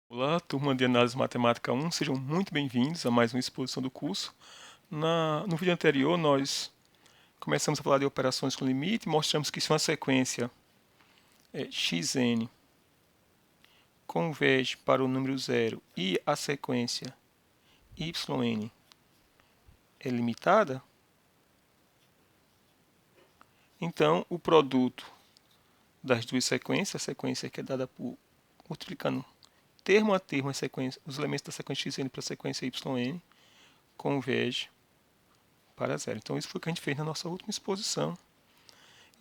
Olá, turma de Análise Matemática 1, sejam muito bem-vindos a mais uma exposição do curso. No vídeo anterior, nós começamos a falar de operações com limite, mostramos que se uma sequência xn converge para o número zero e a sequência yn é limitada, então o produto das duas sequências, a sequência que é dada por multiplicando termo a termo os elementos da sequência xn para a sequência yn, converge para zero. Então isso foi o que a gente fez na nossa última exposição.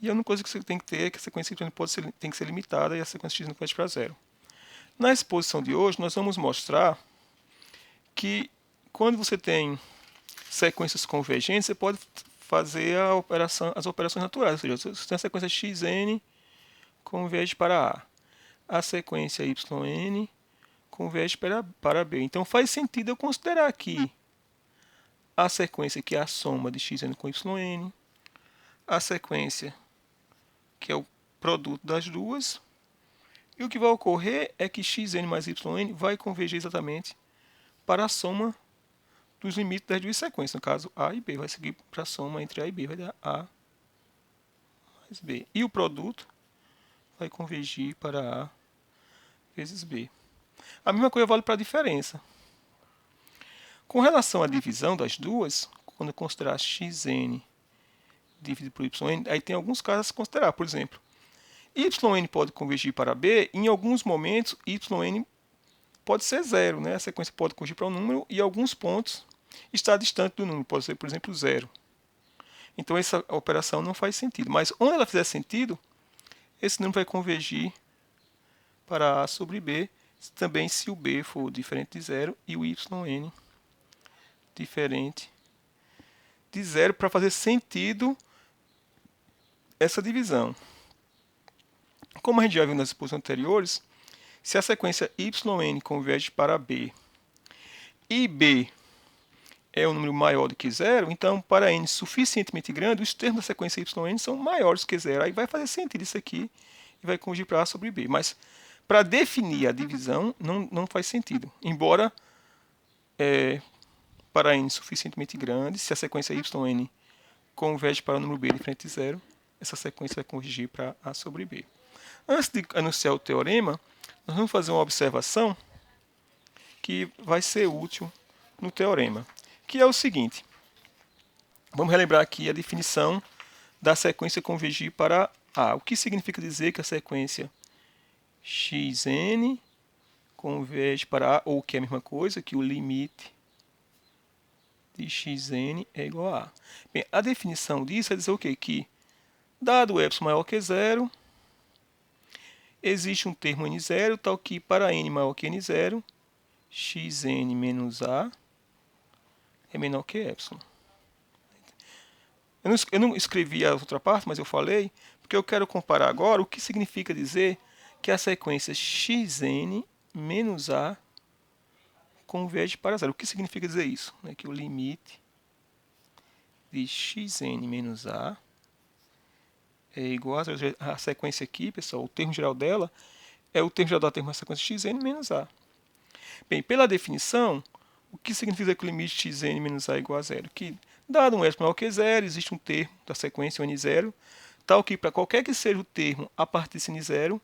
E a única coisa que você tem que ter é que a sequência y tem que ser limitada e a sequência x não converge para zero. Na exposição de hoje, nós vamos mostrar que quando você tem sequências convergentes, você pode fazer as operações naturais. Ou seja, você tem a sequência xn converge para A sequência yn converge para B. Então faz sentido eu considerar aqui a sequência que é a soma de xn com yn, a sequência que é o produto das duas, e o que vai ocorrer é que xn mais yn vai convergir exatamente para a soma dos limites das duas sequências, no caso A e B, vai seguir para a soma entre A e B, vai dar A mais B. E o produto vai convergir para A vezes B. A mesma coisa vale para a diferença. Com relação à divisão das duas, quando eu considerar xn dividido por yn, aí tem alguns casos a se considerar. Por exemplo, yn pode convergir para B, e em alguns momentos yn pode ser zero, né? A sequência pode convergir para um número e em alguns pontos está distante do número, pode ser, por exemplo, zero. Então essa operação não faz sentido, mas onde ela fizer sentido, esse número vai convergir para A sobre B, também se o B for diferente de zero e o yn diferente de zero, para fazer sentido essa divisão. Como a gente já viu nas exposições anteriores, se a sequência yn converge para B e B é um número maior do que zero, então para n suficientemente grande, os termos da sequência yn são maiores que zero. Aí vai fazer sentido isso aqui e vai convergir para A sobre B. Mas para definir a divisão não faz sentido. Embora para n suficientemente grande, se a sequência yn converge para o número B diferente de zero, essa sequência vai convergir para A sobre B. Antes de anunciar o teorema, nós vamos fazer uma observação que vai ser útil no teorema, que é o seguinte. Vamos relembrar aqui a definição da sequência convergir para A. O que significa dizer que a sequência xn converge para A, ou que é a mesma coisa, que o limite de xn é igual a A. Bem, a definição disso é dizer o quê? Que, dado ε maior que zero, existe um termo n0, tal que para n maior que n0, xn menos A é menor que ε. Eu não escrevi a outra parte, mas eu falei, porque eu quero comparar agora o que significa dizer que a sequência xn menos A converge para zero. O que significa dizer isso? Que o limite de xn menos A é igual a zero. A sequência aqui, pessoal, o termo geral dela é o termo geral da termo da sequência xn menos A. Bem, pela definição, o que significa que o limite de xn menos A é igual a zero? Que, dado um ε maior que zero, existe um termo da sequência, o n0, tal que para qualquer que seja o termo a partir desse n0,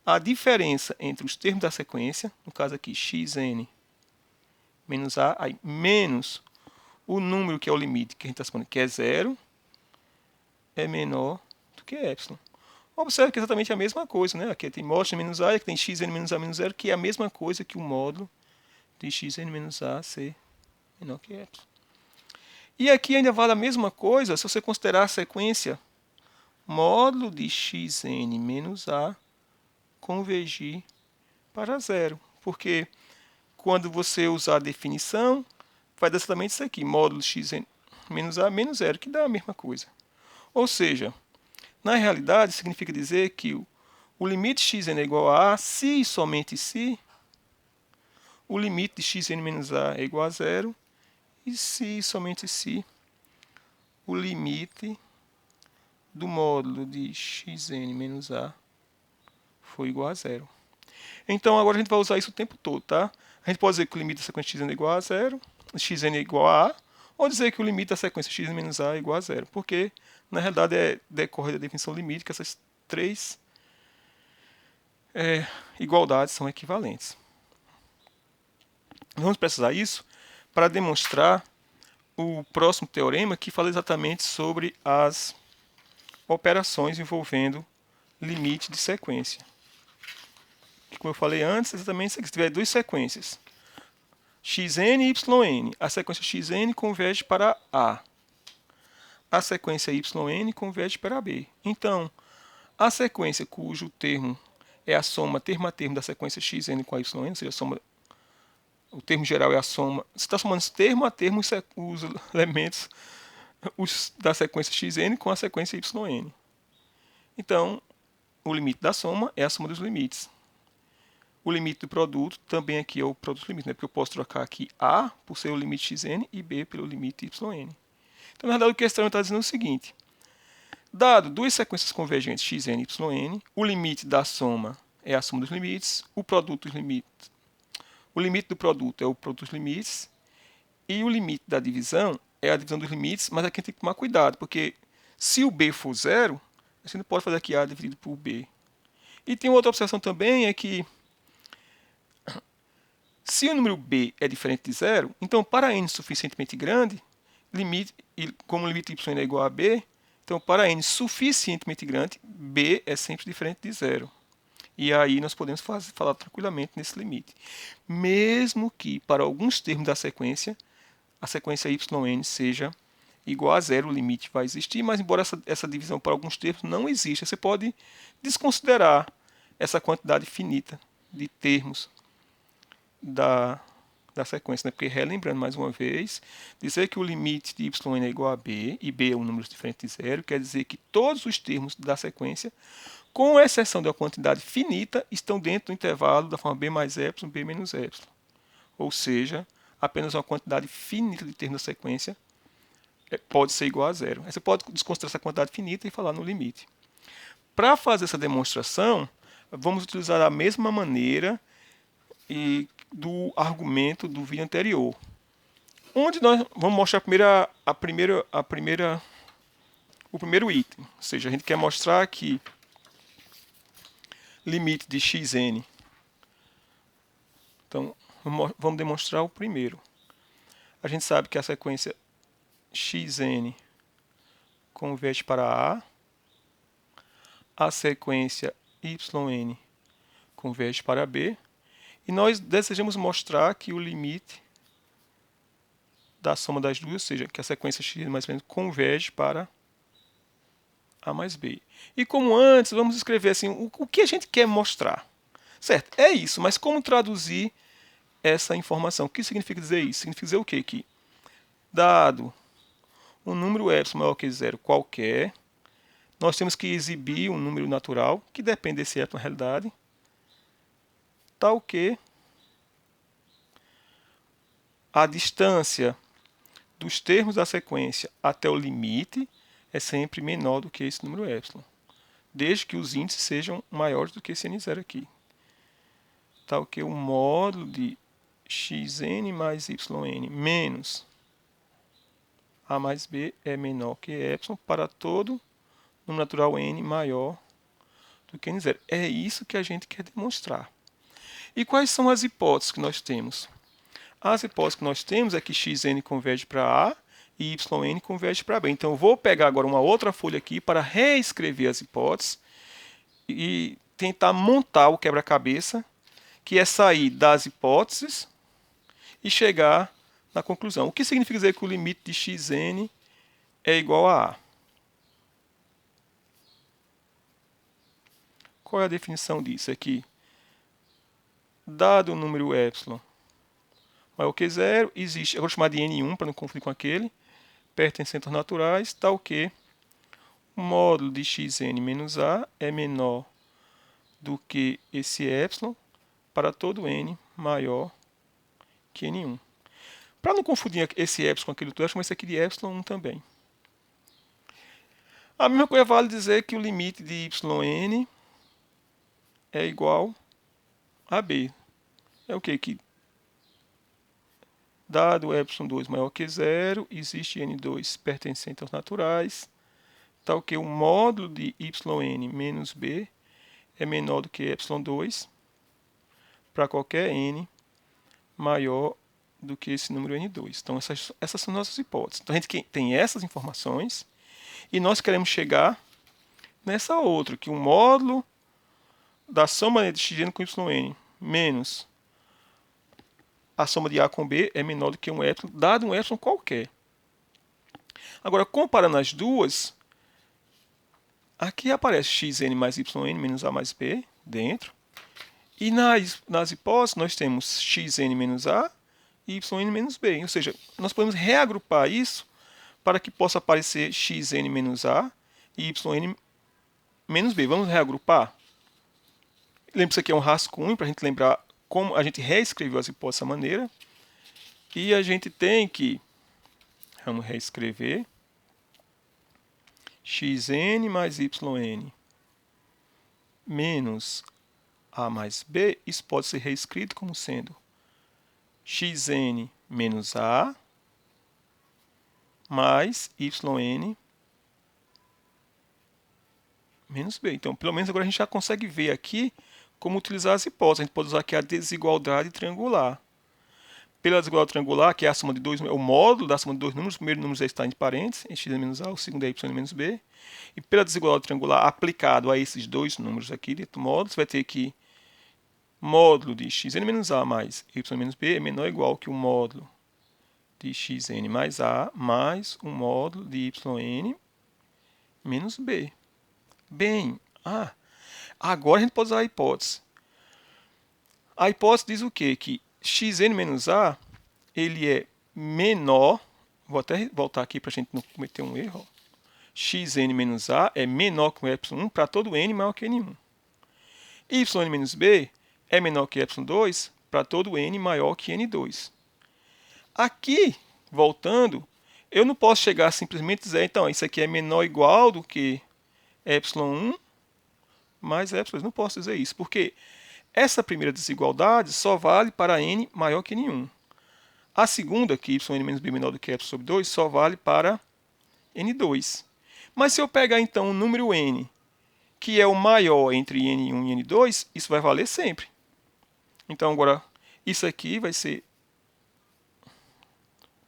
a diferença entre os termos da sequência, no caso aqui xn menos A, aí, menos o número que é o limite que a gente está supondo que é zero, é menor do que ε. Observe que é exatamente a mesma coisa, né? Aqui tem mod menos A, aqui tem xn menos A menos zero, que é a mesma coisa que o módulo de xn menos A ser menor que ε. E aqui ainda vale a mesma coisa se você considerar a sequência módulo de xn menos A convergir para zero. Porque quando você usar a definição, vai dar exatamente isso aqui, módulo de xn menos A menos zero, que dá a mesma coisa. Ou seja, na realidade, significa dizer que o limite de xn é igual a A se e somente se o limite de xn menos A é igual a zero e se e somente se o limite do módulo de xn menos A for igual a zero. Então agora a gente vai usar isso o tempo todo, tá? A gente pode dizer que o limite da sequência xn é igual a zero, xn é igual a A, ou dizer que o limite da sequência xn menos A é igual a zero, porque na realidade decorre da definição limite que essas três igualdades são equivalentes. Vamos precisar isso para demonstrar o próximo teorema, que fala exatamente sobre as operações envolvendo limite de sequência. Que, como eu falei antes, exatamente se tiver duas sequências, xn e yn, a sequência xn converge para A. A sequência yn converge para B. Então, a sequência cujo termo é a soma termo a termo da sequência xn com a yn, ou seja, a soma, o termo geral é a soma. Você está somando termo a termo os elementos da sequência xn com a sequência yn. Então, o limite da soma é a soma dos limites. O limite do produto também aqui é o produto limite, né? Porque eu posso trocar aqui A por ser o limite xn e B pelo limite yn. Então, na verdade, o que esse teorema está dizendo é o seguinte. Dado duas sequências convergentes xn e yn, o limite da soma é a soma dos limites, o limite do produto é o produto dos limites, e o limite da divisão é a divisão dos limites, mas aqui tem que tomar cuidado, porque se o b for zero, a gente não pode fazer aqui A dividido por B. E tem outra observação também, é que se o número b é diferente de zero, então para n suficientemente grande, como o limite y é igual a b, então para n suficientemente grande, b é sempre diferente de zero. E aí nós podemos falar tranquilamente nesse limite. Mesmo que para alguns termos da sequência, a sequência yn seja igual a zero, o limite vai existir, mas embora essa divisão para alguns termos não exista, você pode desconsiderar essa quantidade finita de termos da sequência, né? Porque, relembrando mais uma vez, dizer que o limite de yn é igual a b, e b é um número diferente de zero, quer dizer que todos os termos da sequência, com exceção de uma quantidade finita, estão dentro do intervalo da forma b mais epsilon, b menos epsilon. Ou seja, apenas uma quantidade finita de termos da sequência pode ser igual a zero. Aí você pode desconsiderar essa quantidade finita e falar no limite. Para fazer essa demonstração, vamos utilizar a mesma maneira do argumento do vídeo anterior, onde nós vamos mostrar o primeiro item. Ou seja, a gente quer mostrar que limite de xn. Então, vamos demonstrar o primeiro. A gente sabe que a sequência xn converge para A, a sequência yn converge para B, e nós desejamos mostrar que o limite da soma das duas, ou seja, que a sequência x mais ou menos converge para A mais B. E como antes, vamos escrever assim, o que a gente quer mostrar. Certo, é isso, mas como traduzir essa informação? O que significa dizer isso? Significa dizer o quê? Que, dado um número epsilon maior que zero qualquer, nós temos que exibir um número natural, que depende desse epsilon na realidade, tal que a distância dos termos da sequência até o limite é sempre menor do que esse número epsilon, desde que os índices sejam maiores do que esse n0 aqui. Tal que o módulo de xn mais yn menos A mais B é menor que epsilon para todo número natural n maior do que n0. É isso que a gente quer demonstrar. E quais são as hipóteses que nós temos? As hipóteses que nós temos é que xn converge para A e yn converge para B. Então, eu vou pegar agora uma outra folha aqui para reescrever as hipóteses e tentar montar o quebra-cabeça, que é sair das hipóteses e chegar na conclusão. O que significa dizer que o limite de xn é igual a A? Qual é a definição disso? É que, dado o número epsilon maior que zero, existe, eu vou chamar de n1 para não confundir com aquele, pertencente aos naturais, tal que o módulo de xn menos A é menor do que esse epsilon para todo n maior que n1. Para não confundir esse epsilon com aquele outro, eu chamo esse aqui de epsilon 1 também. A mesma coisa vale dizer que o limite de yn é igual AB. É o que? Que dado ε2 maior que zero, existe n2 pertencente aos naturais, tal que o módulo de yn menos b é menor do que ε2 para qualquer n maior do que esse número n2. Então, essas são nossas hipóteses. Então, a gente tem essas informações e nós queremos chegar nessa outra, que o módulo da soma de xn com yn menos a soma de A com B é menor do que um epsilon, dado um epsilon qualquer. Agora, comparando as duas, aqui aparece xn mais yn menos A mais B dentro. E nas hipóteses, nós temos xn menos A e yn menos B. Ou seja, nós podemos reagrupar isso para que possa aparecer xn menos A e yn menos B. Vamos reagrupar? Lembra que isso aqui é um rascunho, para a gente lembrar como a gente reescreveu as hipóteses dessa maneira. E a gente tem que, vamos reescrever, xn mais yn menos A mais B, isso pode ser reescrito como sendo xn menos A mais yn menos B. Então, pelo menos agora a gente já consegue ver aqui como utilizar as hipóteses. A gente pode usar aqui a desigualdade triangular. Pela desigualdade triangular, que é a soma de dois, é o módulo da soma de dois números, o primeiro número já está entre parênteses, em xn menos A, o segundo é yn menos B. E pela desigualdade triangular aplicado a esses dois números aqui dentro do módulo, você vai ter que módulo de xn menos A mais y menos B é menor ou igual que o módulo de xn mais A mais o módulo de yn menos B. Bem, agora a gente pode usar a hipótese. A hipótese diz o quê? Que xn menos A ele é menor, vou até voltar aqui para a gente não cometer um erro. Xn menos A é menor que o ε1 para todo n maior que n1. Y menos B é menor que ε2 para todo n maior que n2. Aqui, voltando, eu não posso chegar simplesmente e dizer, então, isso aqui é menor ou igual do que ε1 mais ε2. Não posso dizer isso, porque essa primeira desigualdade só vale para n maior que n1. A segunda, que yn menos b menor do que ε sobre 2, só vale para n2. Mas se eu pegar, então, o número n, que é o maior entre n1 e n2, isso vai valer sempre. Então, agora, isso aqui vai ser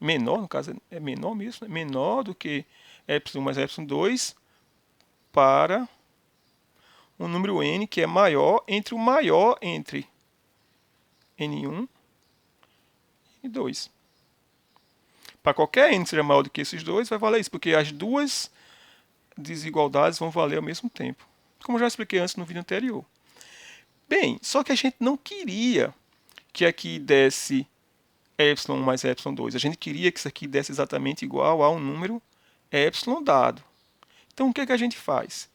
menor, no caso é menor mesmo, né? Menor do que ε1 mais ε2 para um número n que é maior entre o maior entre n1 e n2. Para qualquer n que seja maior do que esses dois, vai valer isso, porque as duas desigualdades vão valer ao mesmo tempo. Como eu já expliquei antes no vídeo anterior. Bem, só que a gente não queria que aqui desse ε1 mais ε2. A gente queria que isso aqui desse exatamente igual ao número ε dado. Então, o que a gente faz?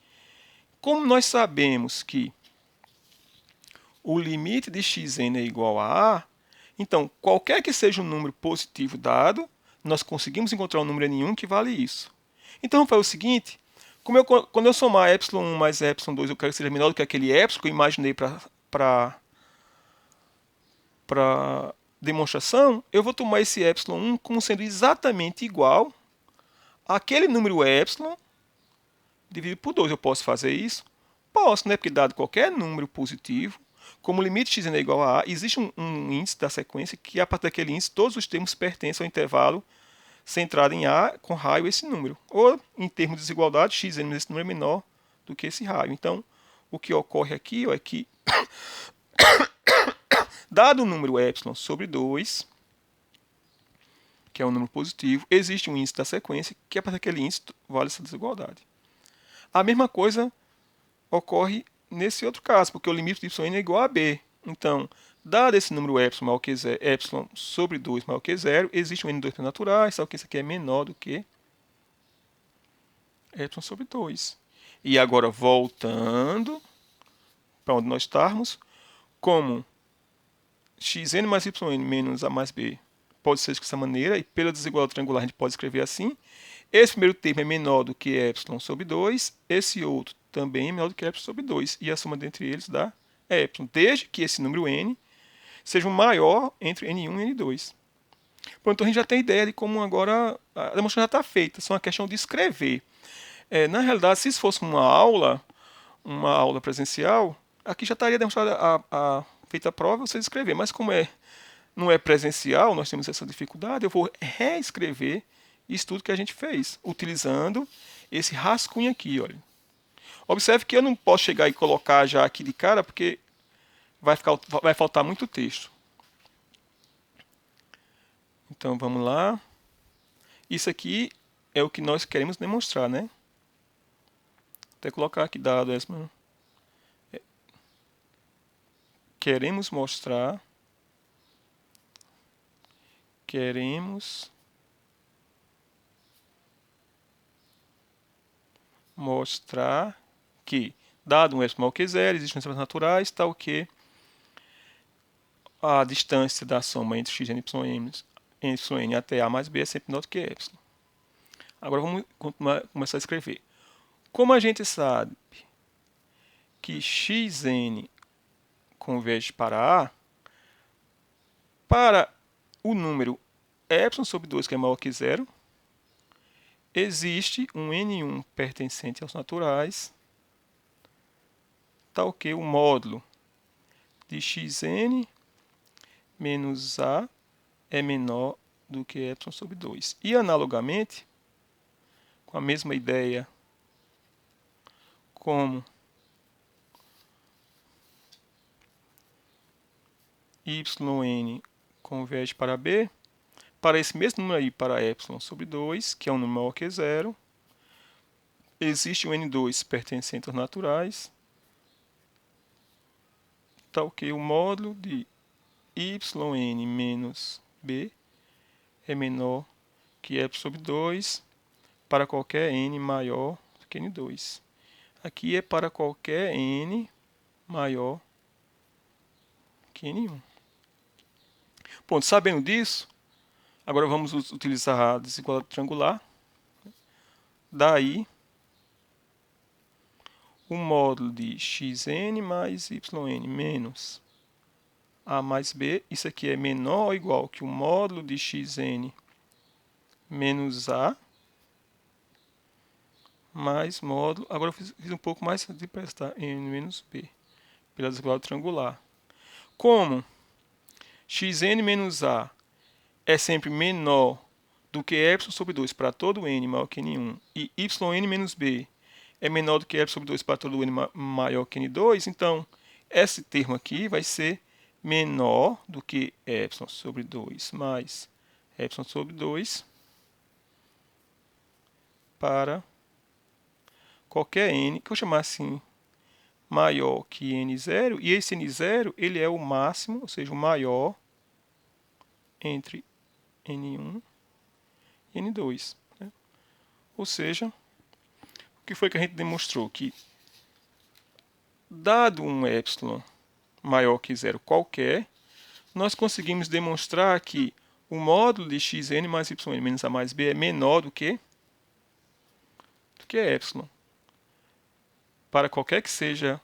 Como nós sabemos que o limite de xn é igual a A, então, qualquer que seja um número positivo dado, nós conseguimos encontrar um número n1 que vale isso. Então, vamos fazer o seguinte, quando eu somar ε1 mais ε2, eu quero que seja menor do que aquele ε que eu imaginei para demonstração, eu vou tomar esse ε1 como sendo exatamente igual àquele número ε dividido por 2. Eu posso fazer isso? Posso, né? Porque dado qualquer número positivo, como o limite xn é igual a A, existe um índice da sequência que, a partir daquele índice, todos os termos pertencem ao intervalo centrado em A com raio esse número. Ou, em termos de desigualdade, xn menos esse número é menor do que esse raio. Então, o que ocorre aqui é que, dado o número ε sobre 2, que é um número positivo, existe um índice da sequência que, a partir daquele índice, vale essa desigualdade. A mesma coisa ocorre nesse outro caso, porque o limite de yn é igual a b. Então, dado esse número ε maior que zero, ε sobre 2 maior que zero, existe um n2 naturais, só que isso aqui é menor do que ε sobre 2. E agora, voltando para onde nós estamos, como xn mais yn menos a mais b pode ser dessa maneira, e pela desigualdade triangular a gente pode escrever assim, esse primeiro termo é menor do que ε sobre 2, esse outro também é menor do que ε sobre 2, e a soma dentre eles dá epsilon, desde que esse número n seja o maior entre n1 e n2. Pronto, então a gente já tem ideia de como agora a demonstração já está feita, só uma questão de escrever. Na realidade, se isso fosse uma aula presencial, aqui já estaria demonstrada feita a prova, você escrever, mas como não é presencial, nós temos essa dificuldade, eu vou reescrever isso tudo que a gente fez, utilizando esse rascunho aqui, olha. Observe que eu não posso chegar e colocar já aqui de cara, porque vai faltar muito texto. Então vamos lá. Isso aqui é o que nós queremos demonstrar, né? Até colocar aqui dado essa. Queremos mostrar que, dado um S maior que zero, existem expressões naturais, tal que a distância da soma entre x, n, y, n até a mais b é sempre menor do que epsilon. Agora vamos começar a escrever. Como a gente sabe que xn converge para a, para o número epsilon sobre 2, que é maior que zero, existe um n1 pertencente aos naturais, tal que o módulo de xn menos a é menor do que epsilon sobre 2. E, analogamente, com a mesma ideia como yn converge para b, para esse mesmo número aí, para epsilon sobre 2, que é um número maior que zero, existe um n2 pertencente aos naturais, tal que o módulo de yn menos b é menor que epsilon sobre 2 para qualquer n maior do que n2. Aqui é para qualquer n maior que n1. Pronto, sabendo disso, agora vamos utilizar a desigualdade triangular. Daí, o módulo de xn mais yn menos a mais b, isso aqui é menor ou igual que o módulo de xn menos a mais módulo, agora eu fiz um pouco mais de prestar, n menos b, pela desigualdade triangular. Como xn menos a é sempre menor do que epsilon sobre 2 para todo n maior que n1 e yn menos b é menor do que epsilon sobre 2 para todo n maior que n2, então esse termo aqui vai ser menor do que epsilon sobre 2 mais epsilon sobre 2 para qualquer n, que eu vou chamar assim, maior que n0, e esse n0 ele é o máximo, ou seja, o maior entre n1 e n2. Né? Ou seja, o que foi que a gente demonstrou? Que, dado um epsilon maior que zero qualquer, nós conseguimos demonstrar que o módulo de xn mais yn menos a mais b é menor do que epsilon, para qualquer que seja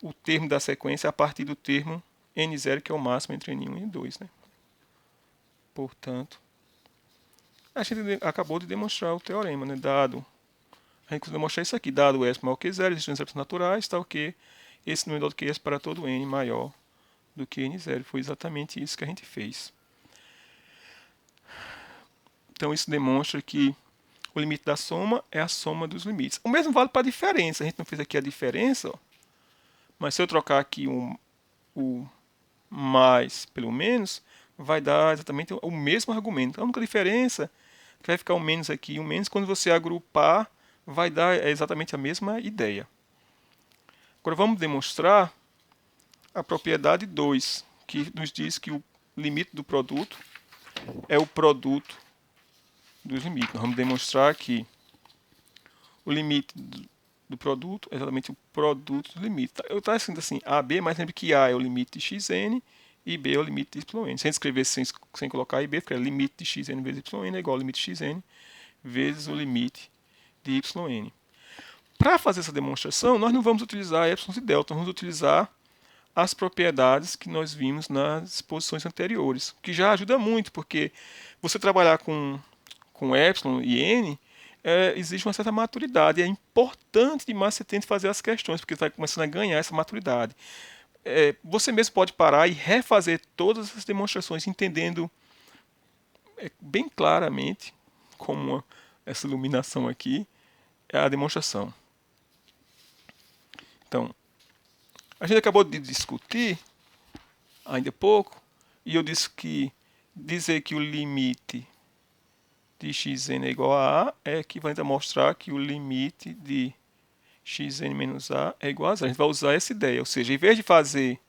o termo da sequência a partir do termo n0, que é o máximo entre n1 e n2. Né? Portanto, a gente acabou de demonstrar o teorema, né? Dado, a gente conseguiu demonstrar isso aqui, dado S maior que zero, existem expressões naturais, tal que esse número menor do que esse para todo n maior do que n0. Foi exatamente isso que a gente fez. Então, isso demonstra que o limite da soma é a soma dos limites. O mesmo vale para a diferença. A gente não fez aqui a diferença, ó, mas se eu trocar aqui o mais pelo menos, vai dar exatamente o mesmo argumento. A única diferença é que vai ficar o menos aqui e o menos. Quando você agrupar, vai dar exatamente a mesma ideia. Agora vamos demonstrar a propriedade 2, que nos diz que o limite do produto é o produto dos limites. Nós vamos demonstrar que o limite do produto é exatamente o produto do limite. Eu estava escrito assim, AB, mas lembre que A é o limite de xn e B é o limite de yn. Se a gente escrever sem colocar IB, fica limite de xn vezes yn é igual ao limite de xn vezes o limite de yn. Para fazer essa demonstração, nós não vamos utilizar epsilon e delta, vamos utilizar as propriedades que nós vimos nas exposições anteriores, o que já ajuda muito, porque você trabalhar com epsilon e n, exige uma certa maturidade. É importante demais você tente fazer as questões, porque você está começando a ganhar essa maturidade. Você mesmo pode parar e refazer todas as demonstrações, entendendo bem claramente como essa iluminação aqui é a demonstração. Então, a gente acabou de discutir ainda há pouco, e eu disse que dizer que o limite de xn é igual a A é equivalente a mostrar que o limite de xn menos A é igual a zero. A gente vai usar essa ideia, ou seja, em vez de fazer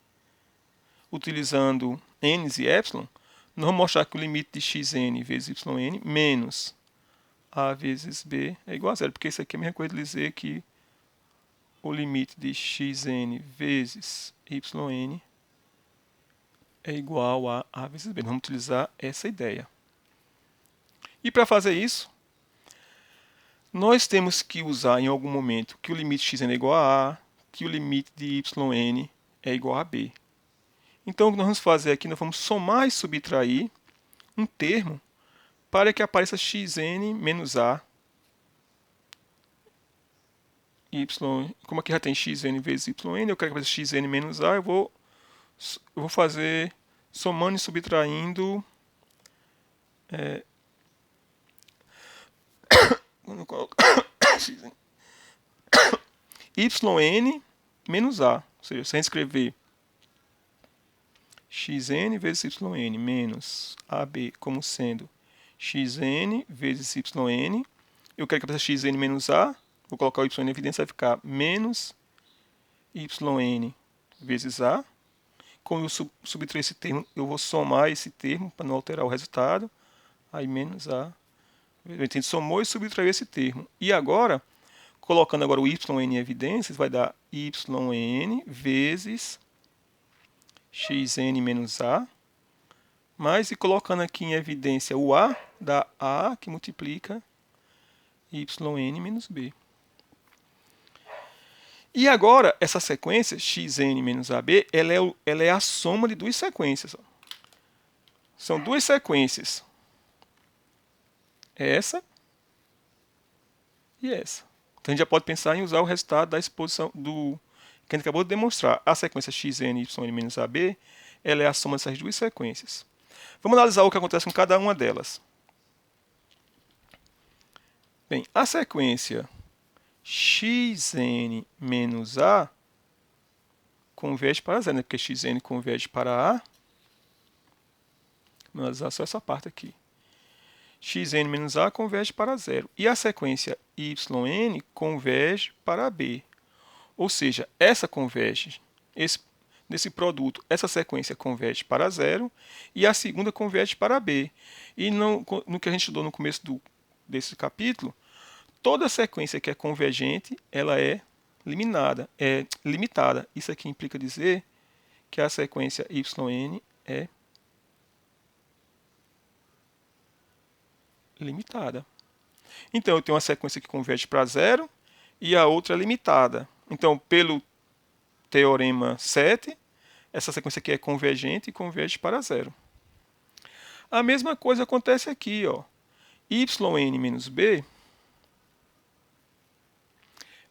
utilizando n e epsilon, nós vamos mostrar que o limite de xn vezes yn menos A vezes B é igual a zero, porque isso aqui é a mesma coisa de dizer que o limite de xn vezes yn é igual a A vezes B. Nós vamos utilizar essa ideia. E para fazer isso, nós temos que usar em algum momento que o limite de xn é igual a A, que o limite de yn é igual a B. Então, o que nós vamos fazer aqui, nós vamos somar e subtrair um termo para que apareça xn menos A. Como aqui já tem xn vezes yn, eu quero que apareça xn menos A, eu vou fazer somando e subtraindo yn menos A. Ou seja, se a gente escrever xn vezes yn menos AB como sendo xn vezes yn, eu quero que apareça xn menos A, vou colocar o y em evidência, vai ficar menos yn vezes A. Como eu subtrair esse termo, eu vou somar esse termo para não alterar o resultado. Aí menos A. A gente somou e subtraiu esse termo. E agora, colocando agora o yn em evidências, vai dar yn vezes xn menos A. Mas, e colocando aqui em evidência o A, dá A que multiplica yn menos B. E agora, essa sequência, xn menos AB, ela é a soma de duas sequências. São duas sequências. Essa e essa. Então, a gente já pode pensar em usar o resultado da exposição do que a gente acabou de demonstrar. A sequência xn y menos AB, ela é a soma dessas duas sequências. Vamos analisar o que acontece com cada uma delas. Bem, a sequência xn menos A converge para zero, né? Porque xn converge para A. Vamos analisar só essa parte aqui. Xn menos A converge para zero. E a sequência yn converge para B. Ou seja, essa converge, nesse produto, essa sequência converge para zero e a segunda converge para B. E no que a gente estudou no começo desse capítulo, toda sequência que é convergente, ela é limitada. Isso aqui implica dizer que a sequência yn é limitada. Então, eu tenho uma sequência que converge para zero e a outra é limitada. Então, pelo teorema 7, essa sequência aqui é convergente e converge para zero. A mesma coisa acontece aqui, ó. Yn menos B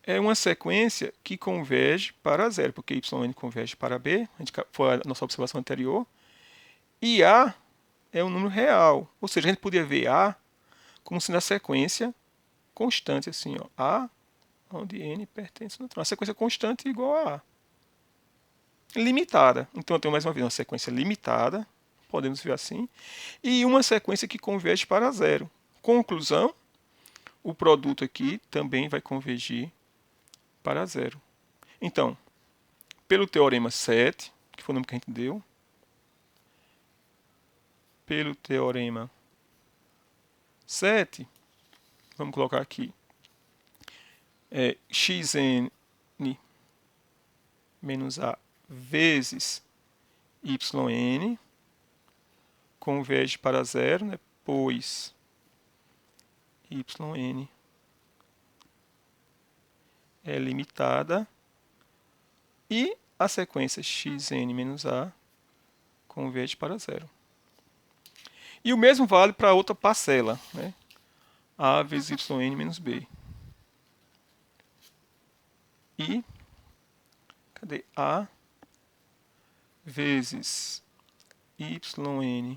é uma sequência que converge para zero, porque yn converge para B, foi a nossa observação anterior, e A é um número real, ou seja, a gente podia ver A como sendo a sequência constante, assim, ó, A, onde N pertence ao neutral. A sequência constante igual a A. Limitada. Então, eu tenho mais uma vez uma sequência limitada, podemos ver assim, e uma sequência que converge para zero. Conclusão, o produto aqui também vai convergir para zero. Então, pelo teorema 7, que foi o nome que a gente deu, pelo teorema 7, vamos colocar aqui, xn menos A vezes yn converge para zero, né, pois yn é limitada e a sequência xn menos a converte para zero. E o mesmo vale para outra parcela, né? A vezes yn menos b. E cadê? A vezes yn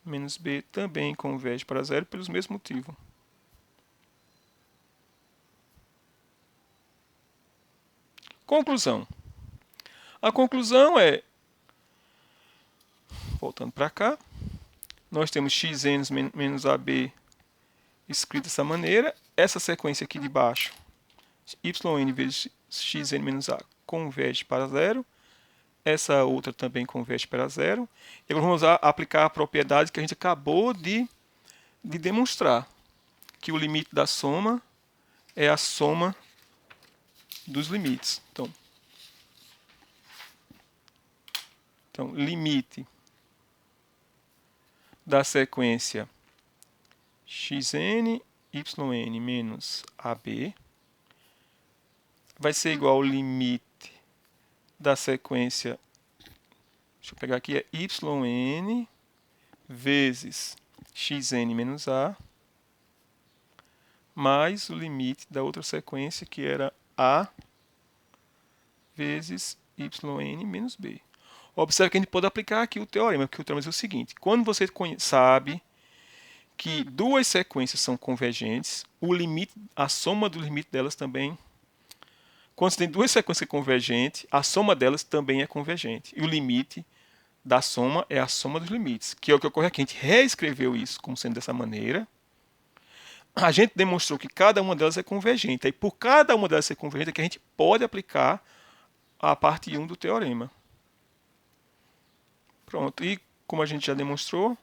menos b também converge para zero pelos mesmos motivos. Conclusão. A conclusão é, voltando para cá, nós temos xn menos ab escrito dessa maneira. Essa sequência aqui de baixo, yn vezes xn menos a, converge para zero. Essa outra também converge para zero. E agora vamos aplicar a propriedade que a gente acabou de demonstrar, que o limite da soma é a soma dos limites. Então, limite da sequência xn, yn menos ab vai ser igual ao limite da sequência, deixa eu pegar aqui, é yn vezes xn menos a mais o limite da outra sequência, que era a vezes yn menos b. Observe que a gente pode aplicar aqui o teorema, porque o teorema é o seguinte: quando você sabe que duas sequências são convergentes, o limite, a soma do limite delas também. Quando você tem duas sequências convergentes, a soma delas também é convergente. E o limite da soma é a soma dos limites, que é o que ocorre aqui. A gente reescreveu isso como sendo dessa maneira. A gente demonstrou que cada uma delas é convergente. E por cada uma delas ser convergente, é que a gente pode aplicar a parte 1 do teorema. Pronto. E como a gente já demonstrou,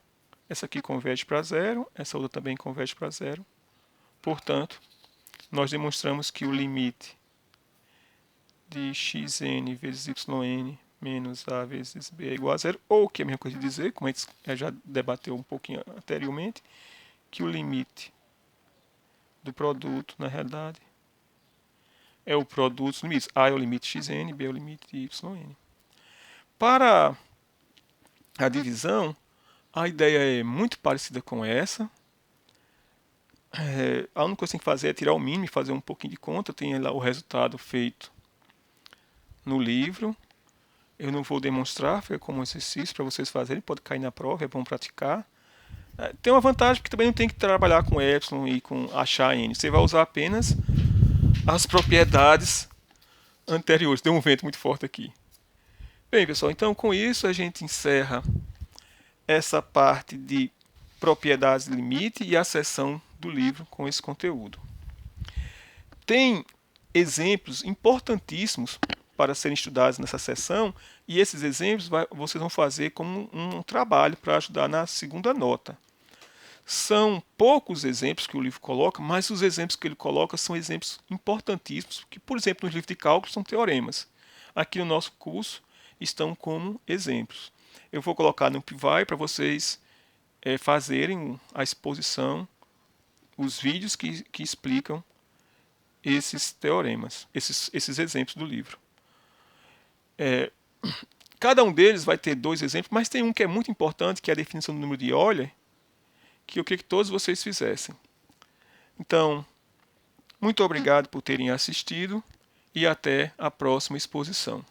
essa aqui converge para zero, essa outra também converge para zero. Portanto, nós demonstramos que o limite de xn vezes yn menos a vezes b é igual a zero, ou que é a mesma coisa de dizer, como a gente já debateu um pouquinho anteriormente, que o limite do produto, na realidade, é o produto dos limites. A é o limite xn, b é o limite de yn. Para a divisão, a ideia é muito parecida com essa. A única coisa que tem que fazer é tirar o mínimo e fazer um pouquinho de conta. Tem lá o resultado feito no livro. Eu não vou demonstrar, foi como um exercício para vocês fazerem. Pode cair na prova, é bom praticar. Tem uma vantagem porque também não tem que trabalhar com epsilon e com achar n. Você vai usar apenas as propriedades anteriores. Deu um vento muito forte aqui. Bem, pessoal, então com isso a gente encerra essa parte de propriedades de limite e a seção do livro com esse conteúdo. Tem exemplos importantíssimos para serem estudados nessa seção, e esses exemplos vocês vão fazer como um trabalho para ajudar na segunda nota. São poucos exemplos que o livro coloca, mas os exemplos que ele coloca são exemplos importantíssimos, que, por exemplo, nos livros de cálculo são teoremas. Aqui no nosso curso estão como exemplos. Eu vou colocar no Pivai para vocês fazerem a exposição, os vídeos que explicam esses teoremas, esses exemplos do livro. Cada um deles vai ter dois exemplos, mas tem um que é muito importante, que é a definição do número de Euler, que eu queria que todos vocês fizessem. Então, muito obrigado por terem assistido e até a próxima exposição.